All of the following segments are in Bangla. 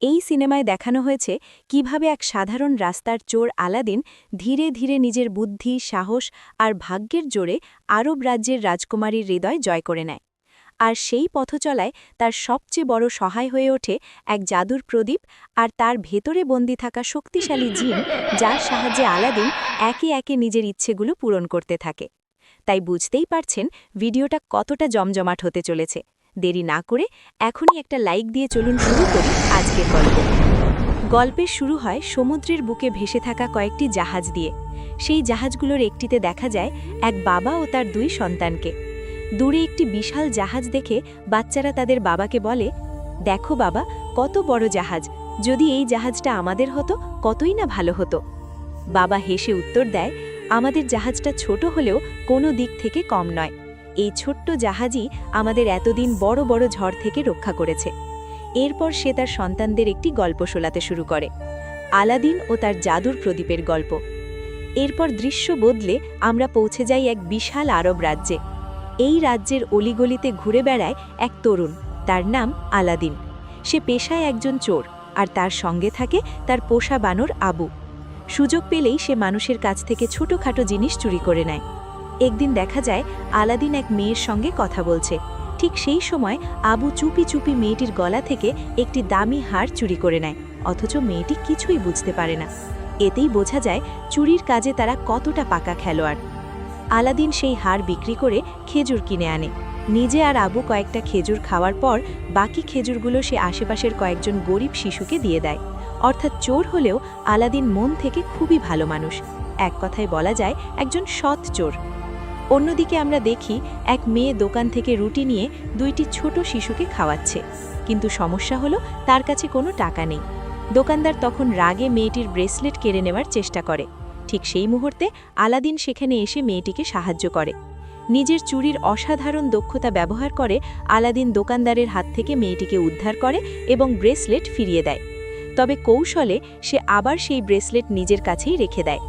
এই সিনেমায় দেখানো হয়েছে কিভাবে এক সাধারণ রাস্তার চোর আলাদিন ধীরে ধীরে নিজের বুদ্ধি, সাহস আর ভাগ্যের জোরে আরব রাজ্যের রাজকুমারীর হৃদয় জয় করে নেয়। আর সেই পথচলায় তার সবচেয়ে বড় সহায় হয়ে ওঠে এক জাদুর প্রদীপ আর তার ভেতরে বন্দী থাকা শক্তিশালী জিন, যার সাহায্যে আলাদিন একে একে নিজের ইচ্ছেগুলো পূরণ করতে থাকে। তাই বুঝতেই পারছেন ভিডিওটা কতটা জমজমাট হতে চলেছে। দেরি না করে এখনই একটা লাইক দিয়ে চলুন শুরু করি আজকের গল্প। গল্পের শুরু হয় সমুদ্রের বুকে ভেসে থাকা কয়েকটি জাহাজ দিয়ে। সেই জাহাজগুলোর একটিতে দেখা যায় এক বাবা ও তার দুই সন্তানকে। দূরে একটি বিশাল জাহাজ দেখে বাচ্চারা তাদের বাবাকে বলে, দেখো বাবা, কত বড় জাহাজ, যদি এই জাহাজটা আমাদের হতো কতই না ভালো হতো। বাবা হেসে উত্তর দেয়, আমাদের জাহাজটা ছোট হলেও কোনো দিক থেকে কম নয়। এই ছোট্ট জাহাজই আমাদের এতদিন বড় বড় ঝড় থেকে রক্ষা করেছে। এরপর সে তার সন্তানদের একটি গল্প শোনাতে শুরু করে, আলাদিন ও তার জাদুর প্রদীপের গল্প। এরপর দৃশ্য বদলে আমরা পৌঁছে যাই এক বিশাল আরব রাজ্যে। এই রাজ্যের অলিগলিতে ঘুরে বেড়ায় এক তরুণ, তার নাম আলাদিন। সে পেশায় একজন চোর, আর তার সঙ্গে থাকে তার পোষা বানর আবু। সুযোগ পেলেই সে মানুষের কাছ থেকে ছোটখাটো জিনিস চুরি করে নেয়। একদিন দেখা যায় আলাদিন এক মেয়ের সঙ্গে কথা বলছে। ঠিক সেই সময় আবু চুপি চুপি মেয়েটির গলা থেকে একটি দামি হার চুরি করে নেয়, অথচ মেয়েটি কিছুই বুঝতে পারে না। এতেই বোঝা যায় চুরির কাজে তারা কতটা পাকা খেলোয়াড়। আলাদিন সেই হার বিক্রি করে খেজুর কিনে আনে। নিজে আর আবু কয়েকটা খেজুর খাওয়ার পর বাকি খেজুরগুলো সে আশেপাশের কয়েকজন গরিব শিশুকে দিয়ে দেয়। অর্থাৎ চোর হলেও আলাদিন মন থেকে খুবই ভালো মানুষ। এক কথায় বলা যায় একজন সৎ চোর। অন্যদিকে আমরা দেখি এক মেয়ে দোকান থেকে রুটি নিয়ে দুইটি ছোট শিশুকে খাওয়াচ্ছে, কিন্তু সমস্যা হলো তার কাছে কোনো টাকা নেই। দোকানদার তখন রাগে মেয়েটির ব্রেসলেট কেড়ে নেওয়ার চেষ্টা করে। ঠিক সেই মুহূর্তে আলাদিন সেখানে এসে মেয়েটিকে সাহায্য করে। নিজের চুরির অসাধারণ দক্ষতা ব্যবহার করে আলাদিন দোকানদারের হাত থেকে মেয়েটিকে উদ্ধার করে এবং ব্রেসলেট ফিরিয়ে দেয়। তবে কৌশলে সে আবার সেই ব্রেসলেট নিজের কাছেই রেখে দেয়।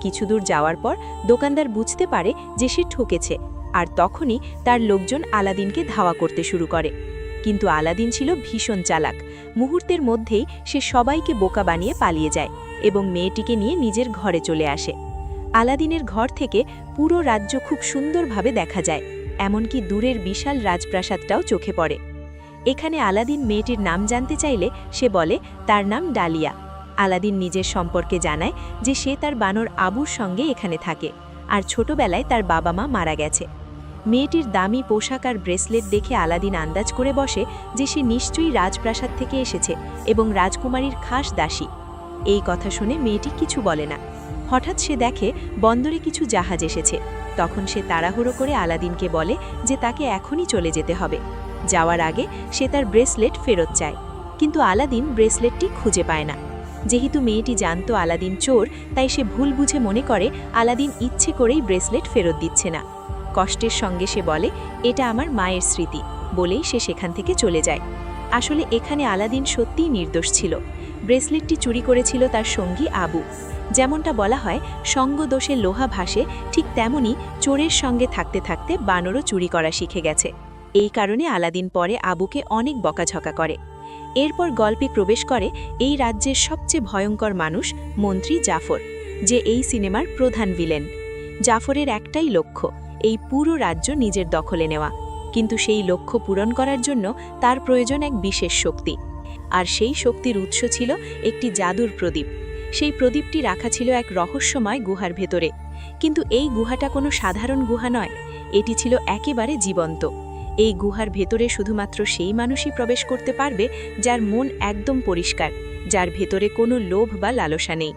কিছু দূর যাওয়ার পর দোকানদার বুঝতে পারে যে সে ঠকেছে, আর তখনই তার লোকজন আলাদিনকে ধাওয়া করতে শুরু করে। কিন্তু আলাদিন ছিল ভীষণ চালাক। মুহূর্তের মধ্যেই সে সবাইকে বোকা বানিয়ে পালিয়ে যায় এবং মেয়েটিকে নিয়ে নিজের ঘরে চলে আসে। আলাদিনের ঘর থেকে পুরো রাজ্য খুব সুন্দরভাবে দেখা যায়, এমনকি দূরের বিশাল রাজপ্রাসাদটাও চোখে পড়ে। এখানে আলাদিন মেয়েটির নাম জানতে চাইলে সে বলে তার নাম ডালিয়া। আলাদিন নিজের সম্পর্কে জানায় যে সে তার বানর আবুর সঙ্গে এখানে থাকে, আর ছোটবেলায় তার বাবা মা মারা গেছে। মেয়েটির দামি পোশাক আর ব্রেসলেট দেখে আলাদিন আন্দাজ করে বসে যে সে নিশ্চয়ই রাজপ্রাসাদ থেকে এসেছে এবং রাজকুমারীর খাস দাসী। এই কথা শুনে মেয়েটি কিছু বলে না। হঠাৎ সে দেখে বন্দরে কিছু জাহাজ এসেছে। তখন সে তাড়াহুড়ো করে আলাদিনকে বলে যে তাকে এখনই চলে যেতে হবে। যাওয়ার আগে সে তার ব্রেসলেট ফেরত চায়, কিন্তু আলাদিন ব্রেসলেটটি খুঁজে পায় না। যেহেতু মেয়েটি জানত আলাদিন চোর, তাই সে ভুল বুঝে মনে করে আলাদিন ইচ্ছে করেই ব্রেসলেট ফেরত দিচ্ছে না। কষ্টের সঙ্গে সে বলে, এটা আমার মায়ের স্মৃতি, বলেই সে সেখান থেকে চলে যায়। আসলে এখানে আলাদিন সত্যিই নির্দোষ ছিল। ব্রেসলেটটি চুরি করেছিল তার সঙ্গী আবু। যেমনটা বলা হয় সঙ্গ দোষে লোহা ভাসে, ঠিক তেমনি চোরের সঙ্গে থাকতে থাকতে বানরও চুরি করা শিখে গেছে। এই কারণে আলাদিন পরে আবুকে অনেক বকাঝকা করে। এরপর গল্পে প্রবেশ করে এই রাজ্যের সবচেয়ে ভয়ঙ্কর মানুষ, মন্ত্রী জাফর, যে এই সিনেমার প্রধান ভিলেন। জাফরের একটাই লক্ষ্য, এই পুরো রাজ্য নিজের দখলে নেওয়া। কিন্তু সেই লক্ষ্য পূরণ করার জন্য তার প্রয়োজন এক বিশেষ শক্তি, আর সেই শক্তির উৎস ছিল একটি জাদুর প্রদীপ। সেই প্রদীপটি রাখা ছিল এক রহস্যময় গুহার ভেতরে। কিন্তু এই গুহাটা কোনো সাধারণ গুহা নয়, এটি ছিল একেবারে জীবন্ত। এই গুহার ভেতরে শুধুমাত্র সেই মানুষই প্রবেশ করতে পারবে যার মন একদম পরিষ্কার, যার ভেতরে কোনো লোভ বা লালসা নেই।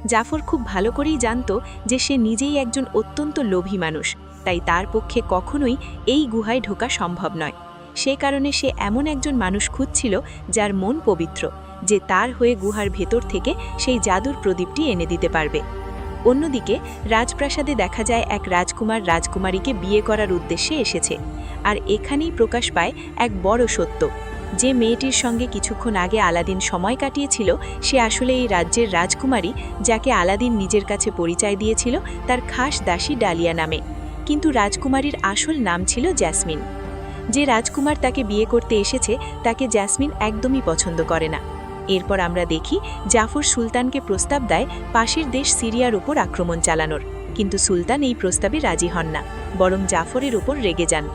জাফর খুব ভালো করেই জানত যে সে নিজেই একজন অত্যন্ত লোভী মানুষ, তাই তার পক্ষে কখনোই এই গুহায় ঢোকা সম্ভব নয়। সে কারণে সে এমন একজন মানুষ খুঁজছিল যার মন পবিত্র, যে তার হয়ে গুহার ভেতর থেকে সেই জাদুর প্রদীপটি এনে দিতে পারবে। অন্যদিকে রাজপ্রাসাদে দেখা যায় এক রাজকুমার রাজকুমারীকে বিয়ে করার উদ্দেশ্যে এসেছে। আর এখানেই প্রকাশ পায় এক বড় সত্য, যে মেয়েটির সঙ্গে কিছুক্ষণ আগে আলাদিন সময় কাটিয়েছিল সে আসলে এই রাজ্যের রাজকুমারী, যাকে আলাদিন নিজের কাছে পরিচয় দিয়েছিল তার খাস দাসী ডালিয়া নামে। কিন্তু রাজকুমারীর আসল নাম ছিল জ্যাসমিন। যে রাজকুমার তাকে বিয়ে করতে এসেছে তাকে জ্যাসমিন একদমই পছন্দ করে না। এরপর আমরা দেখি জাফর সুলতানকে প্রস্তাব দেয় পাশের দেশ সিরিয়ার উপর আক্রমণ চালানোর, কিন্তু সুলতান এই প্রস্তাবে রাজি হন না, বরং জাফরের উপর রেগে যান।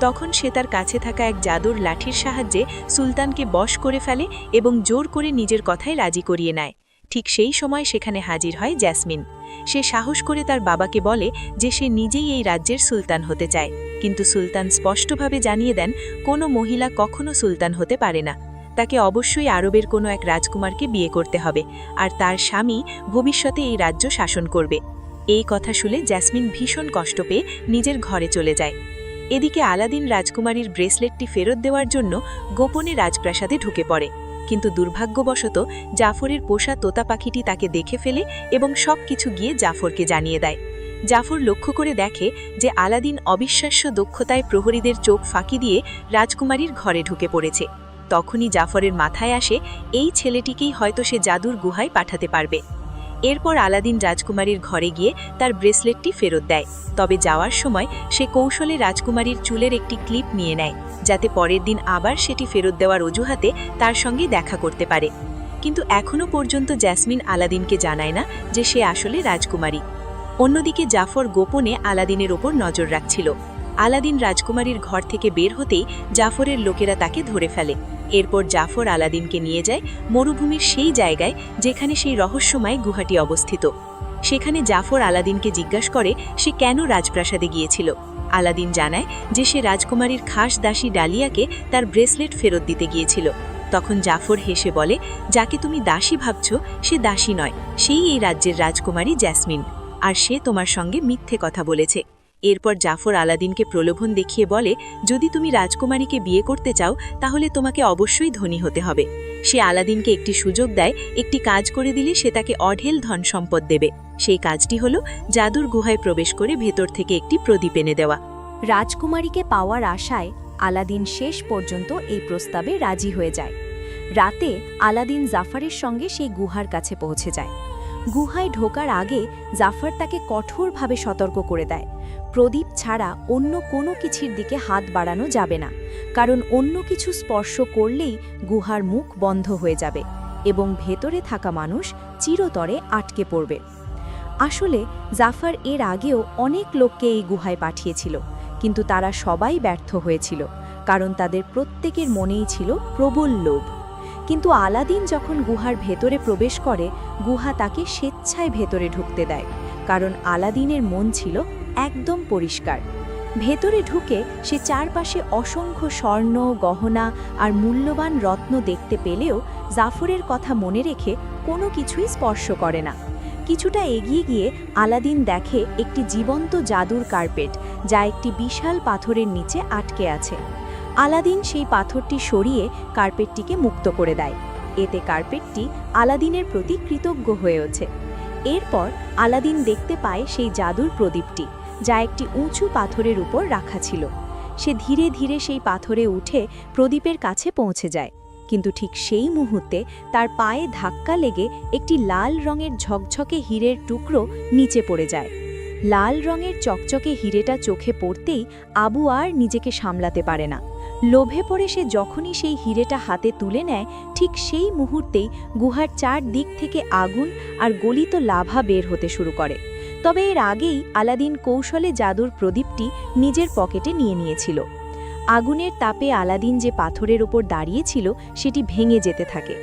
তখন সে তার কাছে থাকা এক জাদুর লাঠির সাহায্যে সুলতানকে বশ করে ফেলে এবং জোর করে নিজের কথায় রাজি করিয়ে নেয়। ঠিক সেই সময় সেখানে হাজির হয় জ্যাসমিন। সে সাহস করে তার বাবাকে বলে যে সে নিজেই এই রাজ্যের সুলতান হতে চায়, কিন্তু সুলতান স্পষ্টভাবে জানিয়ে দেন কোনো মহিলা কখনো সুলতান হতে পারে না। তাকে অবশ্যই আরবের কোনো এক রাজকুমারকে বিয়ে করতে হবে, আর তার স্বামী ভবিষ্যতে এই রাজ্য শাসন করবে। এই কথা শুনে জ্যাসমিন ভীষণ কষ্ট পেয়ে নিজের ঘরে চলে যায়। এদিকে আলাদিন রাজকুমারীর ব্রেসলেটটি ফেরত দেওয়ার জন্য গোপনে রাজপ্রাসাদে ঢুকে পড়ে, কিন্তু দুর্ভাগ্যবশত জাফরের পোষা তোতা পাখিটি তাকে দেখে ফেলে এবং সবকিছু গিয়ে জাফরকে জানিয়ে দেয়। জাফর লক্ষ্য করে দেখে যে আলাদিন অবিশ্বাস্য দক্ষতায় প্রহরীদের চোখ ফাঁকি দিয়ে রাজকুমারীর ঘরে ঢুকে পড়েছে। তখনই জাফরের মাথায় আসে এই ছেলেটিকেই হয়তো সে জাদুর গুহায় পাঠাতে পারবে। এরপর আলাদিন রাজকুমারীর ঘরে গিয়ে তার ব্রেসলেটটি ফেরত দেয়, তবে যাওয়ার সময় সে কৌশলে রাজকুমারীর চুলের একটি ক্লিপ নিয়ে নেয়, যাতে পরের দিন আবার সেটি ফেরত দেওয়ার অজুহাতে তার সঙ্গে দেখা করতে পারে। কিন্তু এখনও পর্যন্ত জ্যাসমিন আলাদিনকে জানায় না যে সে আসলে রাজকুমারী। অন্যদিকে জাফর গোপনে আলাদিনের ওপর নজর রাখছিল। আলাদিন রাজকুমারীর ঘর থেকে বের হতেই জাফরের লোকেরা তাকে ধরে ফেলে। এরপর জাফর আলাদিনকে নিয়ে যায় মরুভূমির সেই জায়গায় যেখানে সেই রহস্যময় গুহাটি অবস্থিত। সেখানে জাফর আলাদিনকে জিজ্ঞাসা করে সে কেন রাজপ্রাসাদে গিয়েছিল। আলাদিন জানায় যে সে রাজকুমারীর খাস দাসী ডালিয়াকে তার ব্রেসলেট ফেরত দিতে গিয়েছিল। তখন জাফর হেসে বলে, যাকে তুমি দাসী ভাবছ সে দাসী নয়, সেই এই রাজ্যের রাজকুমারী জ্যাসমিন, আর সে তোমার সঙ্গে মিথ্যে কথা বলেছে। এরপর জাফর আলাদিনকে প্রলোভন দেখিয়ে বলে, যদি তুমি রাজকুমারীকে বিয়ে করতে চাও তাহলে তোমাকে অবশ্যই ধনী হতে হবে। সে আলাদিনকে একটি সুযোগ দেয়, একটি কাজ করে দিলে সে তাকে অঢেল ধন সম্পদ দেবে। সেই কাজটি হলো জাদুর গুহায় প্রবেশ করে ভেতর থেকে একটি প্রদীপ এনে দেওয়া। রাজকুমারীকে পাওয়ার আশায় আলাদিন শেষ পর্যন্ত এই প্রস্তাবে রাজি হয়ে যায়। রাতে আলাদিন জাফরের সঙ্গে সেই গুহার কাছে পৌঁছে যায়। গুহায় ঢোকার আগে জাফর তাকে কঠোরভাবে সতর্ক করে দেয়, প্রদীপ ছাড়া অন্য কোনো কিছুর দিকে হাত বাড়ানো যাবে না, কারণ অন্য কিছু স্পর্শ করলেই গুহার মুখ বন্ধ হয়ে যাবে এবং ভেতরে থাকা মানুষ চিরতরে আটকে পড়বে। আসলে জাফর এর আগেও অনেক লোককে এই গুহায় পাঠিয়েছিল, কিন্তু তারা সবাই ব্যর্থ হয়েছিল, কারণ তাদের প্রত্যেকের মনেই ছিল প্রবল লোভ। কিন্তু আলাদিন যখন গুহার ভেতরে প্রবেশ করে, গুহা তাকে স্বেচ্ছায় ভেতরে ঢুকতে দেয়, কারণ আলাদিনের মন ছিল একদম পরিষ্কার। ভেতরে ঢুকে সে চারপাশে অসংখ্য স্বর্ণ, গহনা আর মূল্যবান রত্ন দেখতে পেলেও জাফরের কথা মনে রেখে কোনো কিছুই স্পর্শ করে না। কিছুটা এগিয়ে গিয়ে আলাদিন দেখে একটি জীবন্ত জাদুর কার্পেট, যা একটি বিশাল পাথরের নিচে আটকে আছে। আলাদিন সেই পাথরটি সরিয়ে কার্পেটটিকে মুক্ত করে দেয়। এতে কার্পেটটি আলাদিনের প্রতি কৃতজ্ঞ হয়ে ওঠে। এরপর আলাদিন দেখতে পায় সেই জাদুর প্রদীপটি, যা একটি উঁচু পাথরের উপর রাখা ছিল। সে ধীরে ধীরে সেই পাথরে উঠে প্রদীপের কাছে পৌঁছে যায়, কিন্তু ঠিক সেই মুহূর্তে তার পায়ে ধাক্কা লেগে একটি লাল রঙের ঝকঝকে হীরের টুকরো নিচে পড়ে যায়। লাল রঙের চকচকে হীরেটা চোখে পড়তেই আবু আর নিজেকে সামলাতে পারে না। লোভে পড়ে সে যখনই সেই হীরেটা হাতে তুলে নেয়, ঠিক সেই মুহূর্তেই গুহার চারদিক থেকে আগুন আর গলিত লাভা বের হতে শুরু করে। তবে এর আগেই আলাদিন কৌশলে জাদুর প্রদীপটি নিজের পকেটে নিয়ে নিয়েছিল। আগুনের তাপে আলাদিন যে পাথরের ওপর দাঁড়িয়েছিল সেটি ভেঙে যেতে থাকে।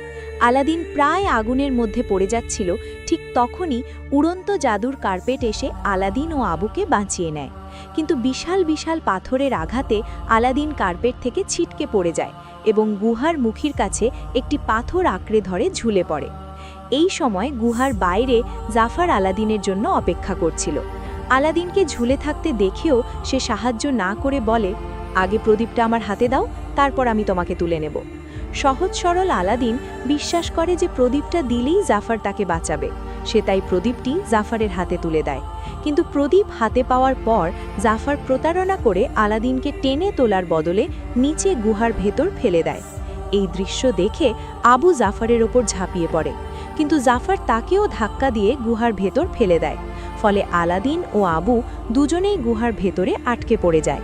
আলাদিন প্রায় আগুনের মধ্যে পড়ে যাচ্ছিল, ঠিক তখনই উড়ন্ত জাদুর কার্পেট এসে আলাদিন ও আবুকে বাঁচিয়ে নেয়। কিন্তু বিশাল বিশাল পাথরের আঘাতে আলাদিন কার্পেট থেকে ছিটকে পড়ে যায় এবং গুহার মুখের কাছে একটি পাথর আঁকড়ে ধরে ঝুলে পড়ে। এই সময় গুহার বাইরে জাফর আলাদিনের জন্য অপেক্ষা করছিল। আলাদিনকে ঝুলে থাকতে দেখেও সে সাহায্য না করে বলে, আগে প্রদীপটা আমার হাতে দাও, তারপর আমি তোমাকে তুলে নেব। সহজ সরল আলাদিন বিশ্বাস করে যে প্রদীপটা দিলেই জাফর তাকে বাঁচাবে। সে তাই প্রদীপটি জাফরের হাতে তুলে দেয়। কিন্তু প্রদীপ হাতে পাওয়ার পর জাফর প্রতারণা করে আলাদিনকে টেনে তোলার বদলে নিচে গুহার ভেতর ফেলে দেয়। এই দৃশ্য দেখে আবু জাফরের ওপর ঝাঁপিয়ে পড়ে, কিন্তু জাফর তাকেও ধাক্কা দিয়ে গুহার ভেতর ফেলে দেয়। ফলে আলাদিন ও আবু দুজনেই গুহার ভেতরে আটকে পড়ে যায়।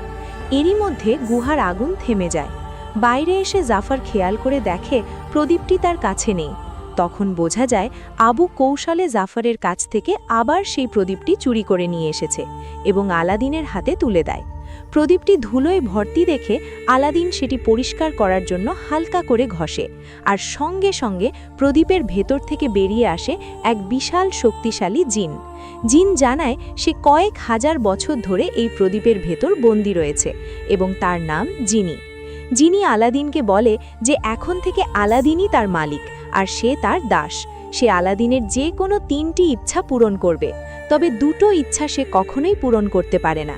এরই মধ্যে গুহার আগুন থেমে যায়। বাইরে এসে জাফর খেয়াল করে দেখে প্রদীপটি তার কাছে নেই। তখন বোঝা যায় আবু কৌশলে জাফরের কাছ থেকে আবার সেই প্রদীপটি চুরি করে নিয়ে এসেছে এবং আলাদিনের হাতে তুলে দেয়। প্রদীপটি ধুলোয় ভর্তি দেখে আলাদিন সেটি পরিষ্কার করার জন্য হালকা করে ঘষে, আর সঙ্গে সঙ্গে প্রদীপের ভেতর থেকে বেরিয়ে আসে এক বিশাল শক্তিশালী জিন। জিন জানায় সে কয়েক হাজার বছর ধরে এই প্রদীপের ভেতর বন্দী রয়েছে এবং তার নাম জিনি। জিনি আলাদিনকে বলে যে এখন থেকে আলাদিনই তার মালিক আর সে তার দাস। সে আলাদিনের যে কোনো 3টি ইচ্ছা পূরণ করবে, তবে 2টো ইচ্ছা সে কখনোই পূরণ করতে পারে না।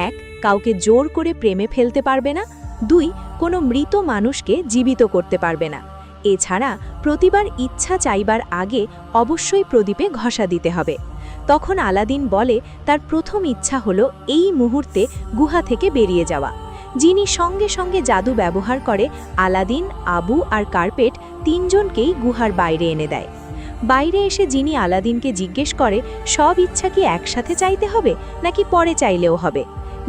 1, কাউকে জোর করে প্রেমে ফেলতে পারবে না। 2, কোনো মৃত মানুষকে জীবিত করতে পারবে না। এছাড়া প্রতিবার ইচ্ছা চাইবার আগে অবশ্যই প্রদীপে ঘষা দিতে হবে। তখন আলাদিন বলে তার প্রথম ইচ্ছা হলো এই মুহূর্তে গুহা থেকে বেরিয়ে যাওয়া। যিনি সঙ্গে সঙ্গে জাদু ব্যবহার করে আলাদিন, আবু আর কার্পেট 3জনকেই গুহার বাইরে এনে দেয়। বাইরে এসে যিনি আলাদিনকে জিজ্ঞেস করে সব ইচ্ছা কি একসাথে চাইতে হবে নাকি পরে চাইলেও হবে।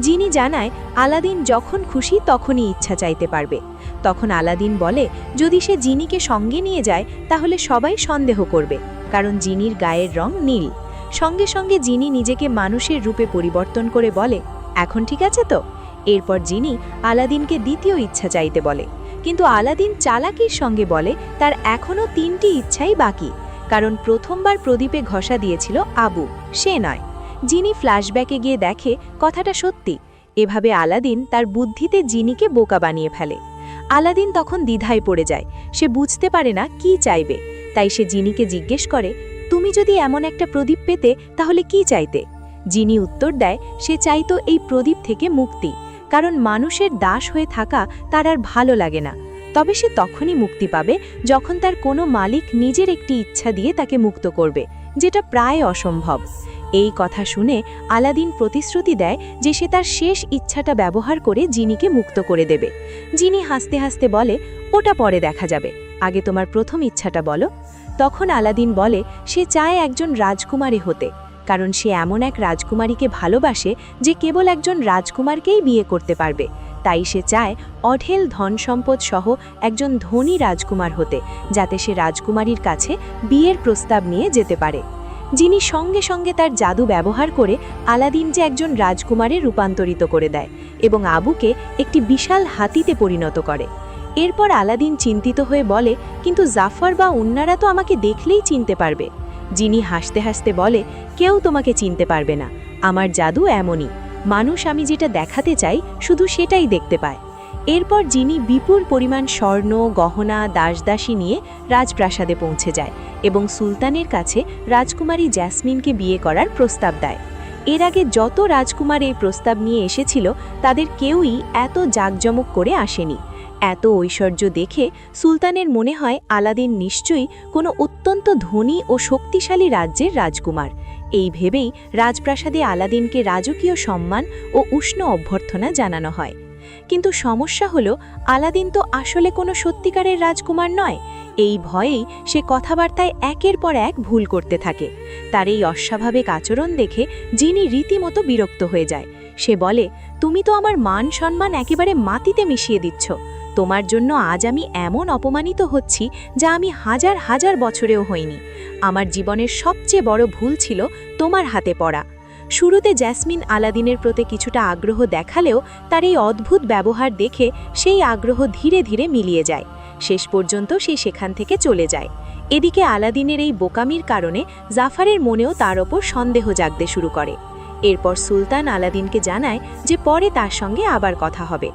যিনি জানায় আলাদিন যখন খুশি তখনই ইচ্ছা চাইতে পারবে। তখন আলাদিন বলে যদি সে জিনিকে সঙ্গে নিয়ে যায় তাহলে সবাই সন্দেহ করবে, কারণ জিনির গায়ের রং নীল। সঙ্গে সঙ্গে যিনি নিজেকে মানুষের রূপে পরিবর্তন করে বলে এখন ঠিক আছে তো। এরপর যিনি আলাদিনকে দ্বিতীয় ইচ্ছা চাইতে বলে, কিন্তু আলাদিন চালাকির সঙ্গে বলে তার এখনও 3টি ইচ্ছাই বাকি, কারণ প্রথমবার প্রদীপে ঘষা দিয়েছিল আবু, সে নয়। যিনি ফ্ল্যাশব্যাকে গিয়ে দেখে কথাটা সত্যি। এভাবে আলাদিন তার বুদ্ধিতে জিনিকে বোকা বানিয়ে ফেলে। আলাদিন তখন দ্বিধায় পড়ে যায়, সে বুঝতে পারে না কি চাইবে। তাই সে জিনিকে জিজ্ঞেস করে তুমি যদি এমন একটা প্রদীপ পেতে তাহলে কি চাইতে। যিনি উত্তর দেয় সে চাইতো এই প্রদীপ থেকে মুক্তি, কারণ মানুষের দাস হয়ে থাকা তার আর ভালো লাগে না। তবে সে তখনই মুক্তি পাবে যখন তার কোনো মালিক নিজের একটি ইচ্ছা দিয়ে তাকে মুক্ত করবে, যেটা প্রায় অসম্ভব। এই কথা শুনে আলাদিন প্রতিশ্রুতি দেয় যে সে তার শেষ ইচ্ছাটা ব্যবহার করে জিনিকে মুক্ত করে দেবে। যিনি হাসতে হাসতে বলে ওটা পরে দেখা যাবে, আগে তোমার প্রথম ইচ্ছাটা বলো। তখন আলাদিন বলে সে চায় একজন রাজকুমারী হতে, কারণ সে এমন এক রাজকুমারীকে ভালোবাসে যে কেবল একজন রাজকুমারকেই বিয়ে করতে পারবে। তাই সে চায় অঢেল ধন সম্পদ সহ একজন ধনী রাজকুমার হতে, যাতে সে রাজকুমারীর কাছে বিয়ের প্রস্তাব নিয়ে যেতে পারে। যিনি সঙ্গে সঙ্গে তার জাদু ব্যবহার করে আলাদিন যে একজন রাজকুমারে রূপান্তরিত করে দেয় এবং আবুকে একটি বিশাল হাতিতে পরিণত করে। এরপর আলাদিন চিন্তিত হয়ে বলে কিন্তু জাফর বা অন্যরা তো আমাকে দেখলেই চিনতে পারবে। যিনি হাসতে হাসতে বলে কেউ তোমাকে চিনতে পারবে না, আমার জাদু এমনই, মানুষ আমি যেটা দেখাতে চাই শুধু সেটাই দেখতে পায়। এরপর যিনি বিপুল পরিমাণ স্বর্ণ, গহনা, দাসদাসী নিয়ে রাজপ্রাসাদে পৌঁছে যায় এবং সুলতানের কাছে রাজকুমারী জ্যাসমিনকে বিয়ে করার প্রস্তাব দেয়। এর আগে যত রাজকুমার এই প্রস্তাব নিয়ে এসেছিল তাদের কেউই এত জাঁকজমক করে আসেনি। এত ঐশ্বর্য দেখে সুলতানের মনে হয় আলাদিন নিশ্চয়ই কোনো অত্যন্ত ধনী ও শক্তিশালী রাজ্যের রাজকুমার। এই ভেবেই রাজপ্রাসাদে আলাদিনকে রাজকীয় সম্মান ও উষ্ণ অভ্যর্থনা জানানো হয়। কিন্তু সমস্যা হলো আলাদিন তো আসলে কোনো সত্যিকারের রাজকুমার নয়। এই ভয়েই সে কথাবার্তায় একের পর এক ভুল করতে থাকে। তার এই অস্বাভাবিক আচরণ দেখে যিনি রীতিমতো বিরক্ত হয়ে যায়। সে বলে তুমি তো আমার মান সম্মান একেবারে মাটিতে মিশিয়ে দিচ্ছ। তোমার জন্য আজ আমি এমন অপমানিত হচ্ছি যা আমি হাজার হাজার বছরেও হইনি। আমার জীবনের সবচেয়ে বড় ভুল ছিল তোমার হাতে পড়া। শুরুতে জ্যাসমিন আলাদিনের প্রতি কিছুটা আগ্রহ দেখালেও তার এই অদ্ভুত ব্যবহার দেখে সেই আগ্রহ ধীরে ধীরে মিলিয়ে যায়। শেষ পর্যন্ত সে সেখান থেকে চলে যায়। এদিকে আলাদিনের এই বোকামির কারণে জাফরের মনেও তার ওপর সন্দেহ জাগতে শুরু করে। এরপর সুলতান আলাদিনকে জানায় যে পরে তার সঙ্গে আবার কথা হবে।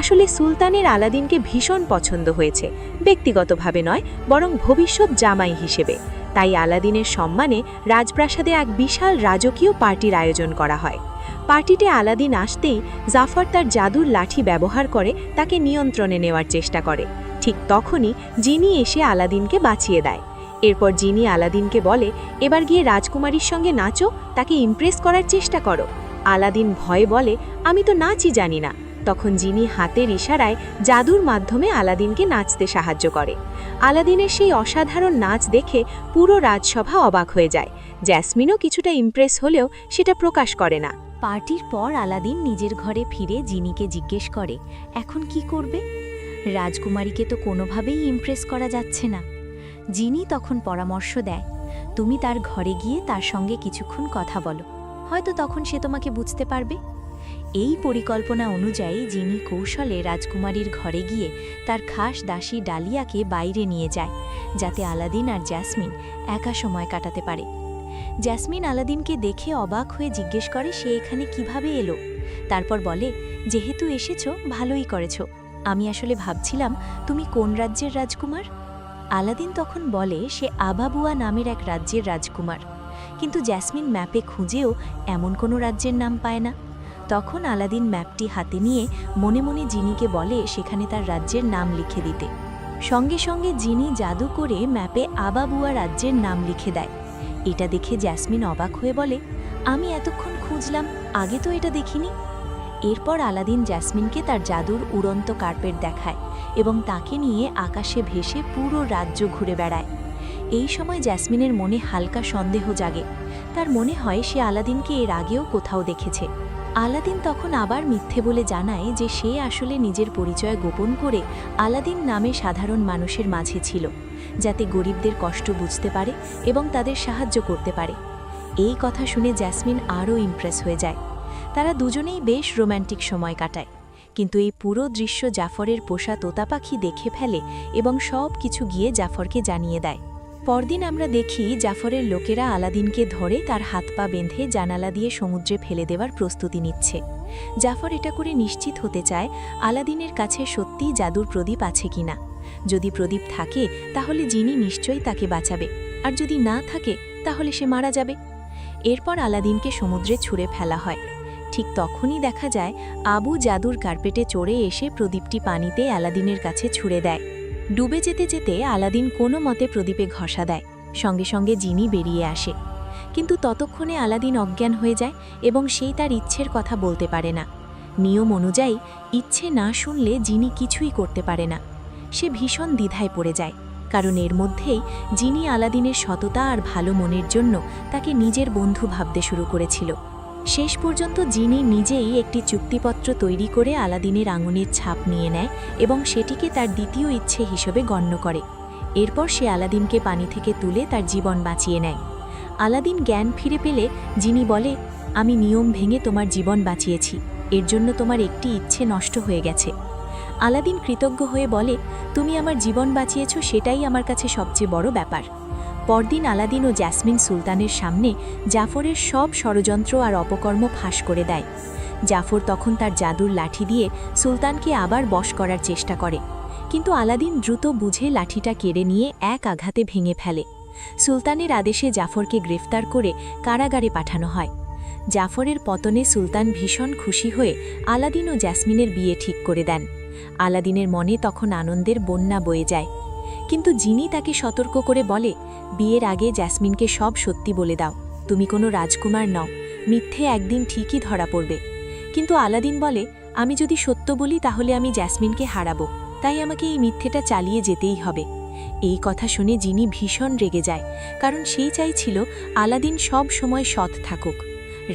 আসলে সুলতানের আলাদিনকে ভীষণ পছন্দ হয়েছে, ব্যক্তিগতভাবে নয় বরং ভবিষ্যৎ জামাই হিসেবে। তাই আলাদিনের সম্মানে রাজপ্রাসাদে এক বিশাল রাজকীয় পার্টির আয়োজন করা হয়। পার্টিতে আলাদিন আসতেই জাফর তার জাদুর লাঠি ব্যবহার করে তাকে নিয়ন্ত্রণে নেওয়ার চেষ্টা করে। ঠিক তখনই জিনি এসে আলাদিনকে বাঁচিয়ে দেয়। এরপর জিনি আলাদিনকে বলে এবার গিয়ে রাজকুমারীর সঙ্গে নাচো, তাকে ইমপ্রেস করার চেষ্টা করো। আলাদিন ভয়ে বলে আমি তো নাচই জানি না। তখন জিনি হাতের ইশারায় জাদুর মাধ্যমে আলাদিনকে নাচতে সাহায্য করে। আলাদিনের সেই অসাধারণ নাচ দেখে পুরো রাজসভা অবাক হয়ে যায়। জ্যাসমিনও কিছুটা ইমপ্রেস হলেও সেটা প্রকাশ করে না। পার্টির পর আলাদিন নিজের ঘরে ফিরে জিনিকে জিজ্ঞেস করে এখন কি করবে। রাজকুমারীকে তো কোনোভাবেই ইমপ্রেস করা যাচ্ছে না। জিনি তখন পরামর্শ দেয়, তুমি তার ঘরে গিয়ে তার সঙ্গে কিছুক্ষণ কথা বলো, হয়তো তখন সে তোমাকে বুঝতে পারবে। এই পরিকল্পনা অনুযায়ী জিনি কৌশলে রাজকুমারীর ঘরে গিয়ে তার খাস দাসী ডালিয়াকে বাইরে নিয়ে যায়, যাতে আলাদিন আর জ্যাসমিন একা সময় কাটাতে পারে। জ্যাসমিন আলাদিনকে দেখে অবাক হয়ে জিজ্ঞেস করে সে এখানে কিভাবে এলো। তারপর বলে, যেহেতু এসেছো ভালোই করেছো, আমি আসলে ভাবছিলাম তুমি কোন রাজ্যের রাজকুমার। আলাদিন তখন বলে সে আবাবুয়া নামের এক রাজ্যের রাজকুমার, কিন্তু জ্যাসমিন ম্যাপে খুঁজেও এমন কোনো রাজ্যের নাম পায় না। তখন আলাদিন ম্যাপটি হাতে নিয়ে মনে মনে জিনিকে বলে সেখানে তার রাজ্যের নাম লিখে দিতে। সঙ্গে সঙ্গে জিনি জাদু করে ম্যাপে আবাবুয়া রাজ্যের নাম লিখে দেয়। এটা দেখে জ্যাসমিন অবাক হয়ে বলে, আমি এতক্ষণ খুঁজলাম, আগে তো এটা দেখিনি। এরপর আলাদিন জ্যাসমিনকে তার জাদুর উড়ন্ত কার্পেট দেখায় এবং তাকে নিয়ে আকাশে ভেসে পুরো রাজ্য ঘুরে বেড়ায়। এই সময় জ্যাসমিনের মনে হালকা সন্দেহ জাগে। তার মনে হয় সে আলাদিনকে এর আগেও কোথাও দেখেছে। আলাদিন তখন আবার মিথ্যে বলে জানায় যে সে আসলে নিজের পরিচয় গোপন করে আলাদিন নামে সাধারণ মানুষের মাঝে ছিল, যাতে গরিবদের কষ্ট বুঝতে পারে এবং তাদের সাহায্য করতে পারে। এই কথা শুনে জ্যাসমিন আরও ইমপ্রেস হয়ে যায়। তারা দুজনেই বেশ রোম্যান্টিক সময় কাটায়, কিন্তু এই পুরো দৃশ্য জাফরের পোষা তোতা পাখি দেখে ফেলে এবং সব কিছু গিয়ে জাফরকে জানিয়ে দেয়। পরদিন আমরা দেখি জাফরের লোকেরা আলাদিনকে ধরে তার হাত পা বেঁধে জানালা দিয়ে সমুদ্রে ফেলে দেওয়ার প্রস্তুতি নিচ্ছে। জাফর এটা করে নিশ্চিত হতে চায় আলাদিনের কাছে সত্যিই জাদুর প্রদীপ আছে কিনা। যদি প্রদীপ থাকে তাহলে জিনি নিশ্চয়ই তাকে বাঁচাবে, আর যদি না থাকে তাহলে সে মারা যাবে। এরপর আলাদিনকে সমুদ্রে ছুঁড়ে ফেলা হয়। ঠিক তখনই দেখা যায় আবু জাদুর কার্পেটে চড়ে এসে প্রদীপটি পানিতে আলাদিনের কাছে ছুঁড়ে দেয়। ডুবে যেতে যেতে আলাদিন কোনো মতে প্রদীপে ঘষা দেয়, সঙ্গে সঙ্গে জিনি বেরিয়ে আসে। কিন্তু ততক্ষণে আলাদিন অজ্ঞান হয়ে যায় এবং সেই তার ইচ্ছের কথা বলতে পারে না। নিয়ম অনুযায়ী ইচ্ছে না শুনলে জিনি কিছুই করতে পারে না। সে ভীষণ দ্বিধায় পড়ে যায়, কারণ এর মধ্যেই জিনি আলাদিনের সততা আর ভালো মনের জন্য তাকে নিজের বন্ধু ভাবতে শুরু করেছিল। শেষ পর্যন্ত জিনি নিজেই একটি চুক্তিপত্র তৈরি করে আলাদিনের আঙুলের ছাপ নিয়ে নেয় এবং সেটিকে তার দ্বিতীয় ইচ্ছে হিসেবে গণ্য করে। এরপর সে আলাদিনকে পানি থেকে তুলে তার জীবন বাঁচিয়ে নেয়। আলাদিন জ্ঞান ফিরে পেলে জিনি বলে, আমি নিয়ম ভেঙে তোমার জীবন বাঁচিয়েছি, এর জন্য তোমার একটি ইচ্ছে নষ্ট হয়ে গেছে। আলাদিন কৃতজ্ঞ হয়ে বলে, তুমি আমার জীবন বাঁচিয়েছ, সেটাই আমার কাছে সবচেয়ে বড় ব্যাপার। পরদিন আলাদিন ও জ্যাসমিন সুলতানের সামনে জাফরের সব ষড়যন্ত্র আর অপকর্ম ফাঁস করে দেয়। জাফর তখন তার জাদুর লাঠি দিয়ে সুলতানকে আবার বশ করার চেষ্টা করে, কিন্তু আলাদিন দ্রুত বুঝে লাঠিটা কেড়ে নিয়ে এক আঘাতে ভেঙে ফেলে। সুলতানের আদেশে জাফরকে গ্রেফতার করে কারাগারে পাঠানো হয়। জাফরের পতনে সুলতান ভীষণ খুশি হয়ে আলাদিন ও জ্যাসমিনের বিয়ে ঠিক করে দেন। আলাদিনের মনে তখন আনন্দের বন্যা বয়ে যায়, কিন্তু জিনি তাকে সতর্ক করে বলে, বিয়ের আগে জ্যাসমিনকে সব সত্যি বলে দাও, তুমি কোনো রাজকুমার নও, মিথ্যে একদিন ঠিকই ধরা পড়বে। কিন্তু আলাদিন বলে, আমি যদি সত্য বলি তাহলে আমি জ্যাসমিনকে হারাবো, তাই আমাকে এই মিথ্যেটা চালিয়ে যেতেই হবে। এই কথা শুনে জিনি ভীষণ রেগে যায়, কারণ সেই চাইছিল আলাদিন সব সময় সৎ থাকুক।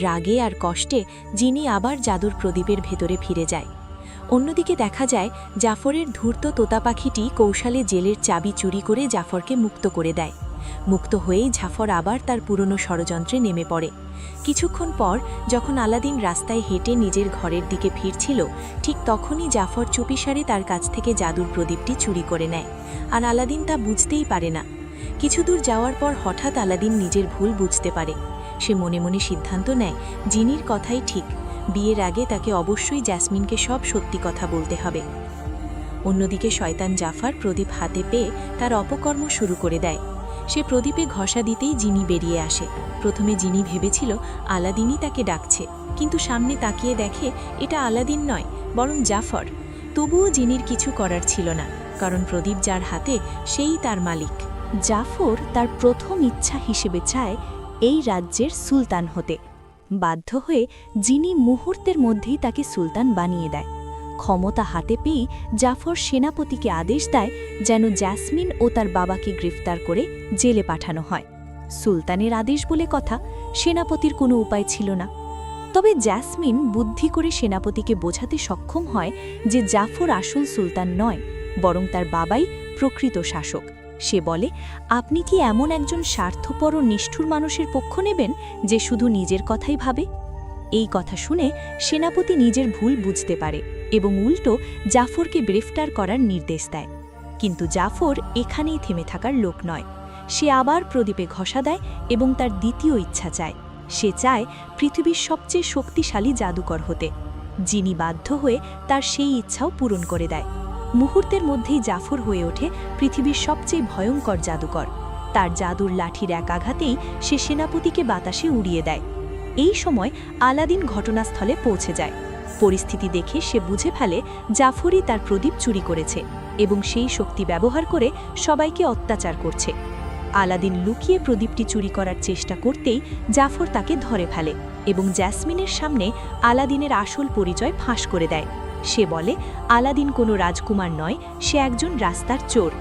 রাগে আর কষ্টে জিনি আবার জাদুর প্রদীপের ভেতরে ফিরে যায়। অন্যদিকে দেখা যায় জাফরের ধূর্ত তোতা পাখিটি কৌশলে জেলের চাবি চুরি করে জাফরকে মুক্ত করে দেয়। মুক্ত হয়েই জাফর আবার তার পুরনো ষড়যন্ত্রে নেমে পড়ে। কিছুক্ষণ পর যখন আলাদিন রাস্তায় হেঁটে নিজের ঘরের দিকে ফিরছিল, ঠিক তখনই জাফর চুপিসারে তার কাছ থেকে জাদুর প্রদীপটি চুরি করে নেয়, আর আলাদিন তা বুঝতেই পারে না। কিছু দূর যাওয়ার পর হঠাৎ আলাদিন নিজের ভুল বুঝতে পারে। সে মনে মনে সিদ্ধান্ত নেয় জিনির কথাই ঠিক, বিয়ের আগে তাকে অবশ্যই জ্যাসমিনকে সব সত্যি কথা বলতে হবে। অন্যদিকে শয়তান জাফর প্রদীপ হাতে পেয়ে তার অপকর্ম শুরু করে দেয়। সে প্রদীপে ঘষা দিতেই জিনি বেরিয়ে আসে। প্রথমে জিনি ভেবেছিল আলাদিনই তাকে ডাকছে, কিন্তু সামনে তাকিয়ে দেখে এটা আলাদিন নয়, বরং জাফর। তবুও জিনির কিছু করার ছিল না, কারণ প্রদীপ যার হাতে সেই তার মালিক। জাফর তার প্রথম ইচ্ছা হিসেবে চায় এই রাজ্যের সুলতান হতে। বাধ্য হয়ে জিনি মুহূর্তের মধ্যেই তাকে সুলতান বানিয়ে দেয়। ক্ষমতা হাতে পেয়েই জাফর সেনাপতিকে আদেশ দেয় যেন জ্যাসমিন ও তার বাবাকে গ্রেফতার করে জেলে পাঠানো হয়। সুলতানের আদেশ বলে কথা, সেনাপতির কোনো উপায় ছিল না। তবে জ্যাসমিন বুদ্ধি করে সেনাপতিকে বোঝাতে সক্ষম হয় যে জাফর আসল সুলতান নয়, বরং তার বাবাই প্রকৃত শাসক। সে বলে, আপনি কি এমন একজন স্বার্থপর ও নিষ্ঠুর মানুষের পক্ষ নেবেন যে শুধু নিজের কথাই ভাবে? এই কথা শুনে সেনাপতি নিজের ভুল বুঝতে পারে এবং উল্টো জাফরকে গ্রেফতার করার নির্দেশ দেয়। কিন্তু জাফর এখানেই থেমে থাকার লোক নয়। সে আবার প্রদীপে ঘষা দেয় এবং তার দ্বিতীয় ইচ্ছা চায়। সে চায় পৃথিবীর সবচেয়ে শক্তিশালী জাদুকর হতে। যিনি বাধ্য হয়ে তার সেই ইচ্ছাও পূরণ করে দেয়। মুহূর্তের মধ্যেই জাফর হয়ে ওঠে পৃথিবীর সবচেয়ে ভয়ঙ্কর জাদুকর। তার জাদুর লাঠির এক আঘাতেই সে সেনাপতিকে বাতাসে উড়িয়ে দেয়। এই সময় আলাদিন ঘটনাস্থলে পৌঁছে যায়। পরিস্থিতি দেখে সে বুঝে ফেলে জাফরই তার প্রদীপ চুরি করেছে এবং সেই শক্তি ব্যবহার করে সবাইকে অত্যাচার করছে। আলাদিন লুকিয়ে প্রদীপটি চুরি করার চেষ্টা করতেই জাফর তাকে ধরে ফেলে এবং জ্যাসমিনের সামনে আলাদিনের আসল পরিচয় ফাঁস করে দেয়। সে বলে আলাদিন কোনো রাজকুমার নয়, সে একজন রাস্তার চোর।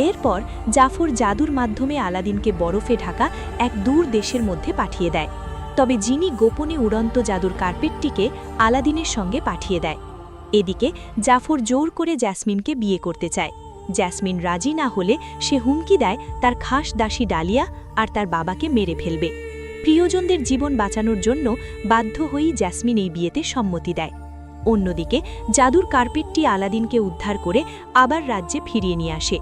এরপর জাফর জাদুর মাধ্যমে আলাদিনকে বরফে ঢাকা এক দূর দেশের মধ্যে পাঠিয়ে দেয়। তবে যিনি গোপনে উড়ন্ত জাদুর কার্পেটটিকে আলাদিনের সঙ্গে পাঠিয়ে দেয়। এদিকে জাফর জোর করে জ্যাসমিনকে বিয়ে করতে চায়। জ্যাসমিন রাজি না হলে সে হুমকি দেয় তার খাস দাসী ডালিয়া আর তার বাবাকে মেরে ফেলবে। প্রিয়জনদের জীবন বাঁচানোর জন্য বাধ্য হয়েই জ্যাসমিন এই বিয়েতে সম্মতি দেয়। অন্যদিকে জাদুর কার্পেটটি আলাদিনকে উদ্ধার করে আবার রাজ্যে ফিরিয়ে নিয়ে আসে।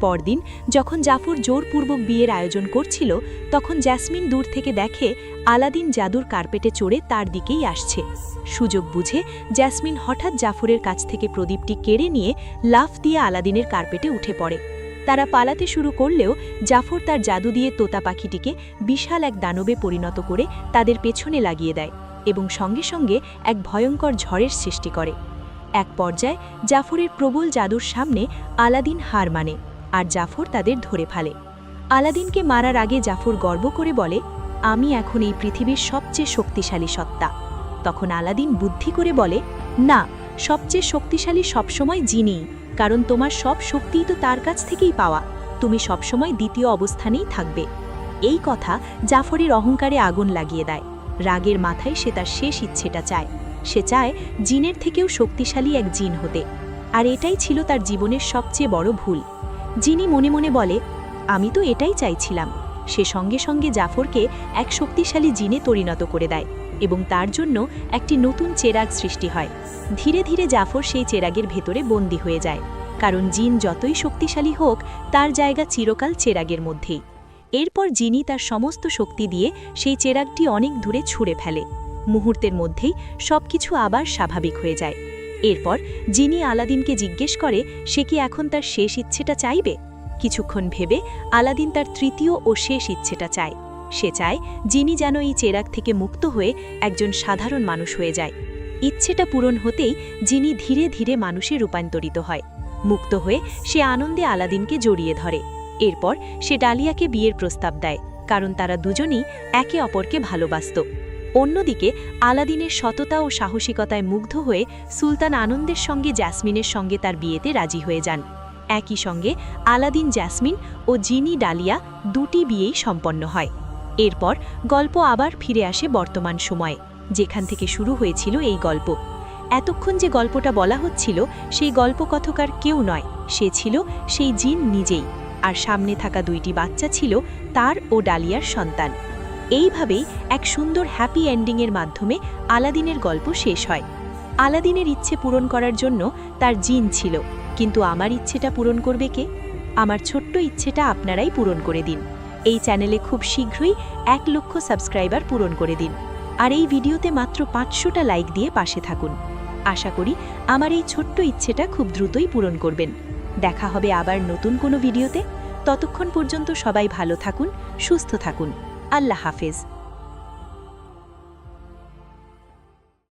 পরদিন যখন জাফর জোরপূর্বক বিয়ের আয়োজন করছিল, তখন জ্যাসমিন দূর থেকে দেখে আলাদিন জাদুর কার্পেটে চড়ে তার দিকেই আসছে। সুযোগ বুঝে জ্যাসমিন হঠাৎ জাফরের কাছ থেকে প্রদীপটি কেড়ে নিয়ে লাফ দিয়ে আলাদিনের কার্পেটে উঠে পড়ে। তারা পালাতে শুরু করলেও জাফর তার জাদু দিয়ে তোতা পাখিটিকে বিশাল এক দানবে পরিণত করে তাদের পেছনে লাগিয়ে দেয় এবং সঙ্গে সঙ্গে এক ভয়ঙ্কর ঝড়ের সৃষ্টি করে। এক পর্যায়ে জাফরের প্রবল জাদুর সামনে আলাদিন হার মানে আর জাফর তাদের ধরে ফেলে। আলাদিনকে মারার আগে জাফর গর্ব করে বলে, আমি এখন এই পৃথিবীর সবচেয়ে শক্তিশালী সত্তা। তখন আলাদিন বুদ্ধি করে বলে, না, সবচেয়ে শক্তিশালী সবসময় জিনি, কারণ তোমার সব শক্তিই তো তার কাছ থেকেই পাওয়া। তুমি সবসময় দ্বিতীয় অবস্থানেই থাকবে। এই কথা জাফরের অহংকারে আগুন লাগিয়ে দেয়। রাগের মাথায় সে তার শেষ ইচ্ছেটা চায়। সে চায় জিনের থেকেও শক্তিশালী এক জিন হতে। আর এটাই ছিল তার জীবনের সবচেয়ে বড় ভুল। যিনি মনে মনে বলে, আমি তো এটাই চাইছিলাম। সে সঙ্গে সঙ্গে জাফরকে এক শক্তিশালী জিনে পরিণত করে দেয় এবং তার জন্য একটি নতুন চেরাগ সৃষ্টি হয়। ধীরে ধীরে জাফর সেই চেরাগের ভেতরে বন্দী হয়ে যায়, কারণ জিন যতই শক্তিশালী হোক তার জায়গা চিরকাল চেরাগের মধ্যেই। এরপর জিনি তার সমস্ত শক্তি দিয়ে সেই চেরাগটি অনেক দূরে ছুঁড়ে ফেলে। মুহূর্তের মধ্যেই সবকিছু আবার স্বাভাবিক হয়ে যায়। এরপর জিনি আলাদিনকে জিজ্ঞেস করে সে কি এখন তার শেষ ইচ্ছেটা চাইবে। কিছুক্ষণ ভেবে আলাদিন তার তৃতীয় ও শেষ ইচ্ছেটা চায়। সে চায় জিনি যেন এই চেরাগ থেকে মুক্ত হয়ে একজন সাধারণ মানুষ হয়ে যায়। ইচ্ছেটা পূরণ হতেই জিনি ধীরে ধীরে মানুষে রূপান্তরিত হয়। মুক্ত হয়ে সে আনন্দে আলাদিনকে জড়িয়ে ধরে। এরপর সে ডালিয়াকে বিয়ের প্রস্তাব দেয়, কারণ তারা দুজনই একে অপরকে ভালোবাসত। অন্যদিকে আলাদিনের সততা ও সাহসিকতায় মুগ্ধ হয়ে সুলতান আনন্দের সঙ্গে জ্যাসমিনের সঙ্গে তার বিয়েতে রাজি হয়ে যান। একই সঙ্গে আলাদিন, জ্যাসমিন ও জিনি ডালিয়া দুটি বিয়েই সম্পন্ন হয়। এরপর গল্প আবার ফিরে আসে বর্তমান সময়ে, যেখান থেকে শুরু হয়েছিল এই গল্প। এতক্ষণ যে গল্পটা বলা হচ্ছিল সেই গল্পকথকার কেউ নয়, সে ছিল সেই জিন নিজেই। আর সামনে থাকা দুইটি বাচ্চা ছিল তার ও ডালিয়ার সন্তান। এইভাবেই এক সুন্দর হ্যাপি এন্ডিংয়ের মাধ্যমে আলাদিনের গল্প শেষ হয়। আলাদিনের ইচ্ছে পূরণ করার জন্য তার জিন ছিল, কিন্তু আমার ইচ্ছেটা পূরণ করবে কে? আমার ছোট্ট ইচ্ছেটা আপনারাই পূরণ করে দিন। এই চ্যানেলে খুব শীঘ্রই 1 লক্ষ সাবস্ক্রাইবার পূরণ করে দিন। আর এই ভিডিওতে মাত্র 500টা লাইক দিয়ে পাশে থাকুন। আশা করি আমার এই ছোট্ট ইচ্ছেটা খুব দ্রুতই পূরণ করবেন। দেখা হবে আবার নতুন কোনো ভিডিওতে। ততক্ষণ পর্যন্ত সবাই ভালো থাকুন, সুস্থ থাকুন। আল্লাহ হাফেজ।